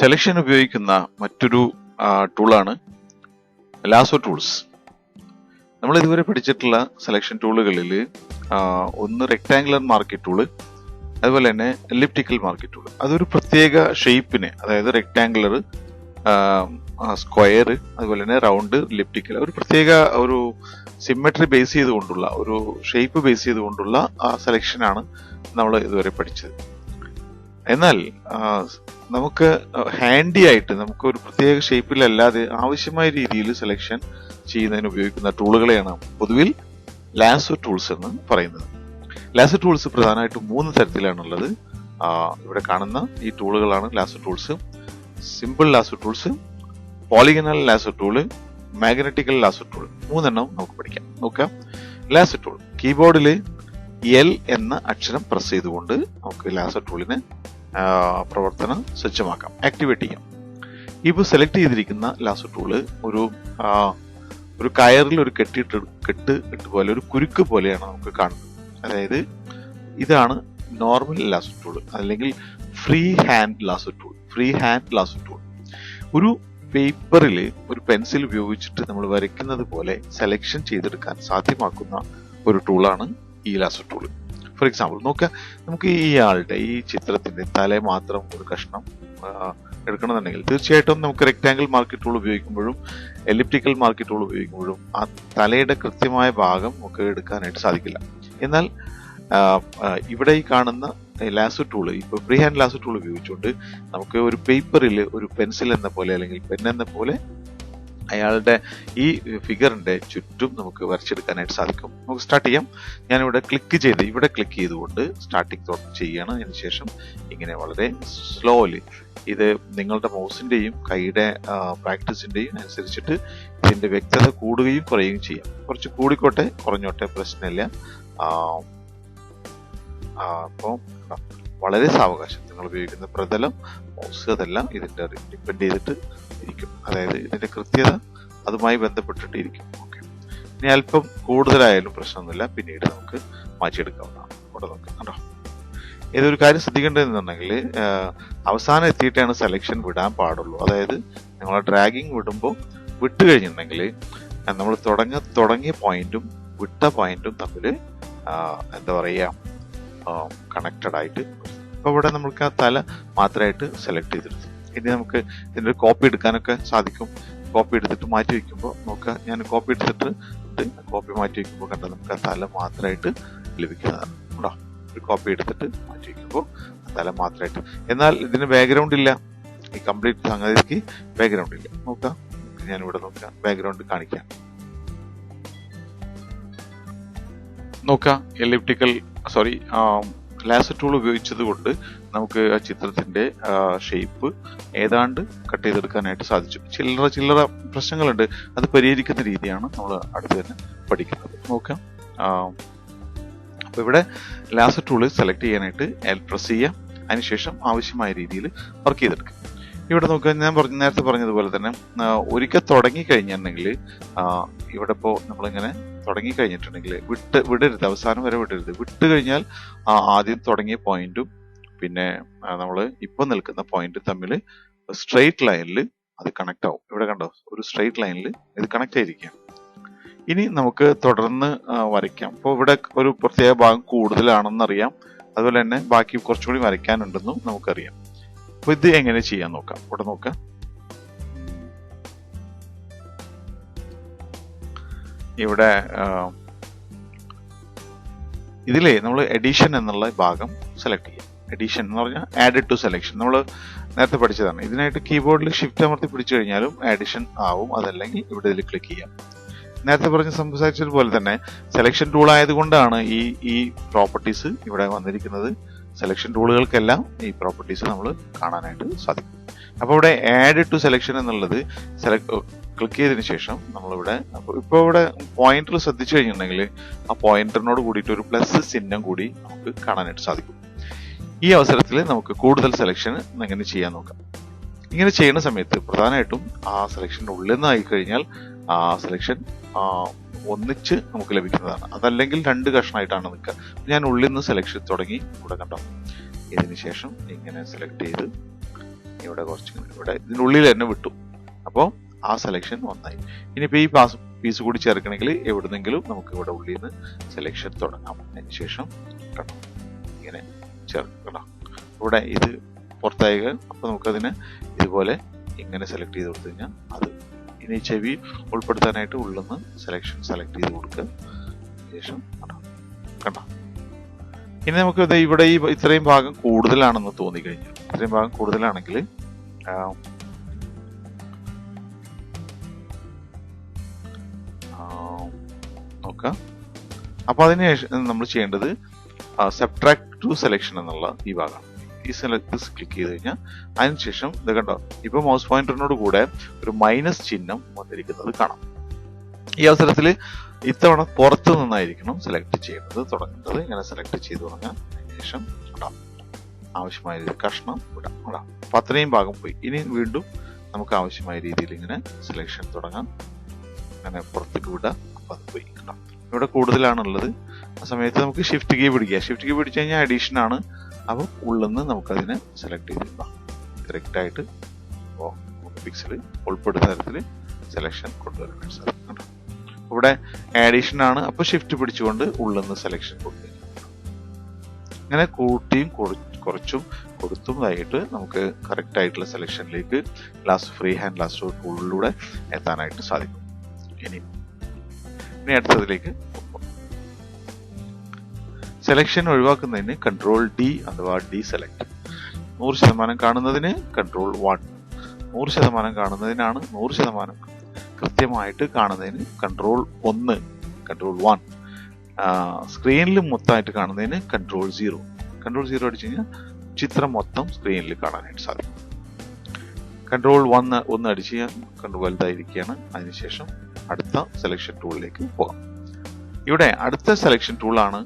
Selection ഉപയോഗിക്കുന്ന മറ്റൊരു ടൂളാണ് ലാസോ ടൂൾസ്. നമ്മൾ ഇതുവരെ പഠിച്ചിട്ടുള്ള സെലക്ഷൻ ടൂളുകളിൽ ഒന്ന് റെക്ടാങ്കുലർ മാർക്കറ്റ് ടൂള്, അതുപോലെ തന്നെ എലിപ്റ്റിക്കൽ മാർക്കറ്റ് ടൂള്. അതൊരു പ്രത്യേക ഷേപ്പിനെ, അതായത് റെക്ടാങ്കുലർ, സ്ക്വയർ, അതുപോലെ തന്നെ റൗണ്ട്, എലിപ്റ്റിക്കൽ, ഒരു പ്രത്യേക ഒരു സിമെട്രി ബേസ് ചെയ്തുകൊണ്ടുള്ള, ഒരു ഷേപ്പ് ബേസ് ചെയ്തുകൊണ്ടുള്ള സെലക്ഷനാണ് നമ്മൾ ഇതുവരെ പഠിച്ചത്. എന്നാൽ നമുക്ക് ഹാൻഡി ആയിട്ട് നമുക്ക് ഒരു പ്രത്യേക ഷേപ്പിലല്ലാതെ ആവശ്യമായ രീതിയിൽ സെലക്ഷൻ ചെയ്യുന്നതിന് ഉപയോഗിക്കുന്ന ടൂളുകളെയാണ് പൊതുവിൽ ലാസോ ടൂൾസ് എന്ന് പറയുന്നത്. ലാസോ ടൂൾസ് പ്രധാനമായിട്ടും 3 തരത്തിലാണുള്ളത്. ഇവിടെ കാണുന്ന ഈ ടൂളുകളാണ് lasso tools. Simple lasso tools, polygonal lasso tool, magnetical lasso tool. 3 നമുക്ക് പഠിക്കാം. നോക്കാം. ലാസോ ടൂൾ, കീബോർഡിൽ എൽ എന്ന അക്ഷരം പ്രസ് ചെയ്തുകൊണ്ട് നമുക്ക് ലാസോ ടൂളിനെ പ്രവർത്തനം സജ്ജമാക്കാം, ആക്ടിവേറ്റ് ചെയ്യാം. ഇപ്പോൾ സെലക്ട് ചെയ്തിരിക്കുന്ന ലാസോ ടൂള് ഒരു കയറിൽ ഒരു കെട്ട് പോലെ, ഒരു കുരുക്ക് പോലെയാണ് നമുക്ക് കാണുന്നത്. അതായത് ഇതാണ് നോർമൽ ലാസോ ടൂള്, അല്ലെങ്കിൽ free hand lasso tool. Free hand lasso tool ഒരു പേപ്പറിൽ ഒരു പെൻസിൽ ഉപയോഗിച്ചിട്ട് നമ്മൾ വരയ്ക്കുന്നത് പോലെ സെലക്ഷൻ ചെയ്തെടുക്കാൻ സാധ്യമാക്കുന്ന ഒരു ടൂളാണ് ഈ ലാസോ ടൂള്. ഫോർ എക്സാമ്പിൾ നോക്കുക, നമുക്ക് ഈ ചിത്രത്തിന്റെ തല മാത്രം ഒരു കഷ്ണം എടുക്കണമെന്നുണ്ടെങ്കിൽ തീർച്ചയായിട്ടും നമുക്ക് റെക്ടാങ്കിൾ മാർക്കറ്റ് ടൂൾ ഉപയോഗിക്കുമ്പോഴും എലിപ്റ്റിക്കൽ മാർക്കറ്റ് ടൂൾ ഉപയോഗിക്കുമ്പോഴും ആ തലയുടെ കൃത്യമായ ഭാഗം നമുക്ക് എടുക്കാനായിട്ട് സാധിക്കില്ല. എന്നാൽ ഇവിടെ ഈ കാണുന്ന ലാസോ ടൂള്, ഇപ്പൊ ഫ്രീ ഹാൻഡ് ലാസോ ടൂൾ ഉപയോഗിച്ചുകൊണ്ട് നമുക്ക് ഒരു പേപ്പറിൽ ഒരു പെൻസിൽ എന്ന പോലെ അല്ലെങ്കിൽ പെൻ എന്ന പോലെ അയാളുടെ ഈ ഫിഗറിന്റെ ചുറ്റും നമുക്ക് വരച്ചെടുക്കാനായിട്ട് സാധിക്കും. നമുക്ക് സ്റ്റാർട്ട് ചെയ്യാം. ഞാനിവിടെ ക്ലിക്ക് ചെയ്തുകൊണ്ട് സ്റ്റാർട്ടിങ് ചെയ്യണം. അതിനുശേഷം ഇങ്ങനെ വളരെ സ്ലോലി, ഇത് നിങ്ങളുടെ മൗസിന്റെയും കൈയുടെ പ്രാക്ടീസിന്റെയും അനുസരിച്ചിട്ട് ഇതിന്റെ വ്യക്തത കൂടുകയും കുറയുകയും ചെയ്യാം. കുറച്ച് കൂടിക്കോട്ടെ കുറഞ്ഞോട്ടെ, പ്രശ്നമില്ല. അപ്പോൾ വളരെ സാവകാശം നിങ്ങൾ ഉപയോഗിക്കുന്ന പ്രതലം, മൗസ്, അതെല്ലാം ഇതിന്റെ ഡിപ്പെൻഡ് ചെയ്തിട്ട് ഇരിക്കും. അതായത് ഇതിന്റെ കൃത്യത അതുമായി ബന്ധപ്പെട്ടിട്ട് ഇരിക്കും. ഓക്കെ, ഇനി അല്പം കൂടുതലായാലും പ്രശ്നമൊന്നുമില്ല, പിന്നീട് നമുക്ക് മാറ്റിയെടുക്കാവുന്നതാണ്. ഇവിടെ നോക്കാം. കണ്ടോ, ഏതൊരു കാര്യം ശ്രദ്ധിക്കേണ്ടതെന്നുണ്ടെങ്കിൽ അവസാനം എത്തിയിട്ടാണ് സെലക്ഷൻ വിടാൻ പാടുള്ളൂ. അതായത് നിങ്ങൾ ഡ്രാഗിങ് വിടുമ്പോൾ വിട്ട് കഴിഞ്ഞിട്ടുണ്ടെങ്കിൽ നമ്മൾ തുടങ്ങിയ പോയിന്റും വിട്ട പോയിന്റും തമ്മിൽ എന്താ പറയുക, കണക്റ്റഡ് ആയിട്ട്. അപ്പൊ ഇവിടെ നമുക്ക് ആ തല മാത്രമായിട്ട് സെലക്ട് ചെയ്തെടുത്തു. ഇനി നമുക്ക് ഇതിന്റെ കോപ്പി എടുക്കാനൊക്കെ സാധിക്കും. കോപ്പി എടുത്തിട്ട് മാറ്റി വെക്കുമ്പോൾ നോക്കുക, ഞാൻ കോപ്പി എടുത്തിട്ട് കോപ്പി മാറ്റി വെക്കുമ്പോൾ കണ്ട നമുക്ക് ആ തല മാത്രമായിട്ട് ലഭിക്കുന്നതാണ്. കേട്ടോ, ഒരു കോപ്പി എടുത്തിട്ട് മാറ്റി വെക്കുമ്പോൾ തല മാത്രമായിട്ട്. എന്നാൽ ഇതിന് ബാക്ക്ഗ്രൗണ്ട് ഇല്ല, ഈ കംപ്ലീറ്റ് സംഗതിക്ക് ബാക്ക്ഗ്രൗണ്ട് ഇല്ല. നോക്കാം, ഞാനിവിടെ നോക്കാം, ബാക്ക്ഗ്രൗണ്ട് കാണിക്കാം. നോക്കാം, ലാസോ ടൂൾ ഉപയോഗിച്ചത് കൊണ്ട് നമുക്ക് ആ ചിത്രത്തിന്റെ ഷേപ്പ് ഏതാണ്ട് കട്ട് ചെയ്തെടുക്കാനായിട്ട് സാധിച്ചു. ചില്ലറ പ്രശ്നങ്ങളുണ്ട്, അത് പരിഹരിക്കുന്ന രീതിയാണ് നമ്മൾ അടുത്ത് തന്നെ പഠിക്കുന്നത്. നോക്കാം. അപ്പൊ ഇവിടെ ലാസോ ടൂള് സെലക്ട് ചെയ്യാനായിട്ട് എൽ പ്രസ് ചെയ്യാം. അതിനുശേഷം ആവശ്യമായ രീതിയിൽ വർക്ക് ചെയ്തെടുക്കാം. ഇവിടെ നോക്കുക, ഞാൻ നേരത്തെ പറഞ്ഞതുപോലെ തന്നെ ഒരിക്കൽ തുടങ്ങി കഴിഞ്ഞിട്ടുണ്ടെങ്കിൽ ഇവിടെ ഇപ്പോൾ നമ്മളിങ്ങനെ തുടങ്ങി കഴിഞ്ഞിട്ടുണ്ടെങ്കിൽ വിടരുത്, അവസാനം വരെ വിടരുത്. വിട്ട് കഴിഞ്ഞാൽ ആദ്യം തുടങ്ങിയ പോയിന്റും പിന്നെ നമ്മൾ ഇപ്പൊ നിൽക്കുന്ന പോയിന്റും തമ്മിൽ സ്ട്രെയിറ്റ് ലൈനിൽ അത് കണക്ട് ആവും. ഇവിടെ കണ്ടോ, ഒരു സ്ട്രെയിറ്റ് ലൈനിൽ ഇത് കണക്ട് ആയിരിക്കാം. ഇനി നമുക്ക് തുടർന്ന് വരയ്ക്കാം. അപ്പോൾ ഇവിടെ ഒരു പ്രത്യേക ഭാഗം കൂടുതലാണെന്നറിയാം, അതുപോലെ തന്നെ ബാക്കി കുറച്ചുകൂടി വരയ്ക്കാനുണ്ടെന്നും നമുക്കറിയാം. അപ്പൊ ഇത് എങ്ങനെ ചെയ്യാൻ നോക്കാം. ഇവിടെ നോക്കാം, ഇവിടെ ഇതിലേ നമ്മൾ എഡിഷൻ എന്നുള്ള ഭാഗം സെലക്ട് ചെയ്യാം. എഡിഷൻ എന്ന് പറഞ്ഞാൽ ആഡ് ടു സെലക്ഷൻ, നമ്മൾ നേരത്തെ പഠിച്ചതാണ്. ഇതിനായിട്ട് കീബോർഡിൽ ഷിഫ്റ്റ് അമർത്തി പിടിച്ചു കഴിഞ്ഞാലും എഡിഷൻ ആവും, അതല്ലെങ്കിൽ ഇവിടെ ഇതിൽ ക്ലിക്ക് ചെയ്യാം. നേരത്തെ പറഞ്ഞ് സംസാരിച്ചതുപോലെ തന്നെ സെലക്ഷൻ ടൂൾ ആയതുകൊണ്ടാണ് ഈ പ്രോപ്പർട്ടീസ് ഇവിടെ വന്നിരിക്കുന്നത്. സെലക്ഷൻ ടൂളുകൾക്കെല്ലാം ഈ പ്രോപ്പർട്ടീസ് നമ്മൾ കാണാനായിട്ട് സാധിക്കും. അപ്പോൾ ഇവിടെ ആഡ് ടു സെലക്ഷൻ എന്നുള്ളത് ക്ലിക്ക് ചെയ്തതിനു ശേഷം നമ്മളിവിടെ ഇപ്പോൾ ഇവിടെ പോയിന്റർ ശ്രദ്ധിച്ചു കഴിഞ്ഞിട്ടുണ്ടെങ്കിൽ ആ പോയിന്ററിനോട് കൂടിയിട്ട് ഒരു പ്ലസ് ചിഹ്നം കൂടി നമുക്ക് കാണാനായിട്ട് സാധിക്കും. ഈ അവസരത്തിൽ നമുക്ക് കൂടുതൽ സെലക്ഷൻ എങ്ങനെ ചെയ്യാൻ നോക്കാം. ഇങ്ങനെ ചെയ്യുന്ന സമയത്ത് പ്രധാനമായിട്ടും ആ സെലക്ഷൻ്റെ ഉള്ളിൽ നിന്ന് ആയിക്കഴിഞ്ഞാൽ ആ സെലക്ഷൻ ഒന്നിച്ച് നമുക്ക് ലഭിക്കുന്നതാണ്. അതല്ലെങ്കിൽ 2 കഷ്ണമായിട്ടാണ് നിൽക്കുക. ഞാൻ ഉള്ളിൽ നിന്ന് സെലക്ഷൻ തുടങ്ങി ഇവിടെ കണ്ടോ. ഇതിന് ശേഷം ഇങ്ങനെ സെലക്ട് ചെയ്ത് ഇവിടെ കുറച്ച് ഇവിടെ ഇതിനുള്ളിൽ തന്നെ വിട്ടു. അപ്പോൾ ആ സെലക്ഷൻ ഒന്നായി. ഇനിയിപ്പോൾ ഈ പീസ് കൂടി ചേർക്കണമെങ്കിൽ എവിടുന്നെങ്കിലും നമുക്ക് ഇവിടെ ഉള്ളിൽ നിന്ന് സെലക്ഷൻ തുടങ്ങാം. അതിന് ശേഷം കണ്ടോ ഇങ്ങനെ ചേർക്കണം. ഇവിടെ ഇത് പുറത്തായി. അപ്പോൾ നമുക്കതിനെ ഇതുപോലെ ഇങ്ങനെ സെലക്ട് ചെയ്ത് കൊടുത്തു കഴിഞ്ഞാൽ അത് ഇനി ചെവി ഉൾപ്പെടുത്താനായിട്ട് ഉള്ളിൽ നിന്ന് സെലക്ഷൻ സെലക്ട് ചെയ്ത് കൊടുക്കുക. ശേഷം കണ്ടോ. ഇനി നമുക്ക് ഇവിടെ ഈ ഇത്രയും ഭാഗം കൂടുതലാണെന്ന് തോന്നിക്കഴിഞ്ഞു. ഇത്രയും ഭാഗം കൂടുതലാണെങ്കിൽ നോക്കാം. അപ്പൊ അതിനുശേഷം നമ്മൾ ചെയ്യേണ്ടത് സബ്ട്രാക്ട് ടു സെലക്ഷൻ എന്നുള്ള ഈ ഭാഗമാണ്. ഈ ക്ലിക്ക് ചെയ്ത് കഴിഞ്ഞാൽ അതിനുശേഷം ഇത് കണ്ടോ, ഇപ്പൊ മൗസ് പോയിന്ററിനോട് കൂടെ ഒരു മൈനസ് ചിഹ്നം വന്നിരിക്കുന്നത് കാണാം. ഈ അവസരത്തിൽ ഇത്തവണ പുറത്തു നിന്നായിരിക്കണം സെലക്ട് ചെയ്യുന്നത് തുടങ്ങുന്നത്. ഇങ്ങനെ സെലക്ട് ചെയ്ത് തുടങ്ങാം. അതിനുശേഷം ഇടാം, ആവശ്യമായ രീതിയിൽ കഷ്ണം ഇടാം. അപ്പൊ അത്രയും ഭാഗം പോയി. ഇനി വീണ്ടും നമുക്ക് ആവശ്യമായ രീതിയിൽ ഇങ്ങനെ സെലക്ഷൻ തുടങ്ങാം. അങ്ങനെ പുറത്തേക്ക് വിടാം. അപ്പൊ അത് പോയി. കണ്ടോ, ഇവിടെ കൂടുതലാണുള്ളത്. ആ സമയത്ത് നമുക്ക് ഷിഫ്റ്റ് കീ പിടിക്കുക. ഷിഫ്റ്റ് കീ പിടിച്ചു കഴിഞ്ഞാൽ അഡീഷൻ ആണ്. അപ്പോൾ ഉള്ളിൽ നിന്ന് നമുക്കതിനെ സെലക്ട് ചെയ്തിടാം. കറക്റ്റ് ആയിട്ട് പിക്സൽ ഉൾപ്പെടുന്ന തരത്തിൽ സെലക്ഷൻ കൊണ്ടുവരാൻ സാധിക്കും. ഇവിടെ ആഡീഷൻ ആണ്. അപ്പൊ ഷിഫ്റ്റ് പിടിച്ചുകൊണ്ട് ഉള്ളിൽ നിന്ന് സെലക്ഷൻ കൊടുക്കുക. ഇങ്ങനെ കൂട്ടിയും കുറച്ചും കൊടുത്തുമായിട്ട് നമുക്ക് കറക്റ്റ് ആയിട്ടുള്ള സെലക്ഷനിലേക്ക് ലാസ്റ്റ് ഫ്രീ ഹാൻഡ് ലാസ്റ്റോ ടൂളിലൂടെ എത്താനായിട്ട് സാധിക്കും. ഇനി അടുത്തതിലേക്ക് സെലക്ഷൻ ഒഴിവാക്കുന്നതിന് കൺട്രോൾ ഡി അഥവാ ഡി സെലക്ട്. 100% കാണുന്നതിന് കൺട്രോൾ 1, 100% കാണുന്നതിനാണ് 100% കൃത്യമായിട്ട് കാണുന്നതിന് കൺട്രോൾ 1, കൺട്രോൾ 1. സ്ക്രീനിൽ മൊത്തമായിട്ട് കാണുന്നതിന് കൺട്രോൾ 0. കൺട്രോൾ 0 അടിച്ചു കഴിഞ്ഞാൽ ചിത്രം മൊത്തം സ്ക്രീനിൽ കാണാനായിട്ട് സാധിക്കും. കൺട്രോൾ 1 അടിച്ചു കഴിഞ്ഞാൽ കൺട്രോൾ വലുതായിരിക്കുകയാണ്. അതിനുശേഷം അടുത്ത സെലക്ഷൻ ടൂളിലേക്ക് പോകാം. ഇവിടെ അടുത്ത സെലക്ഷൻ ടൂളാണ്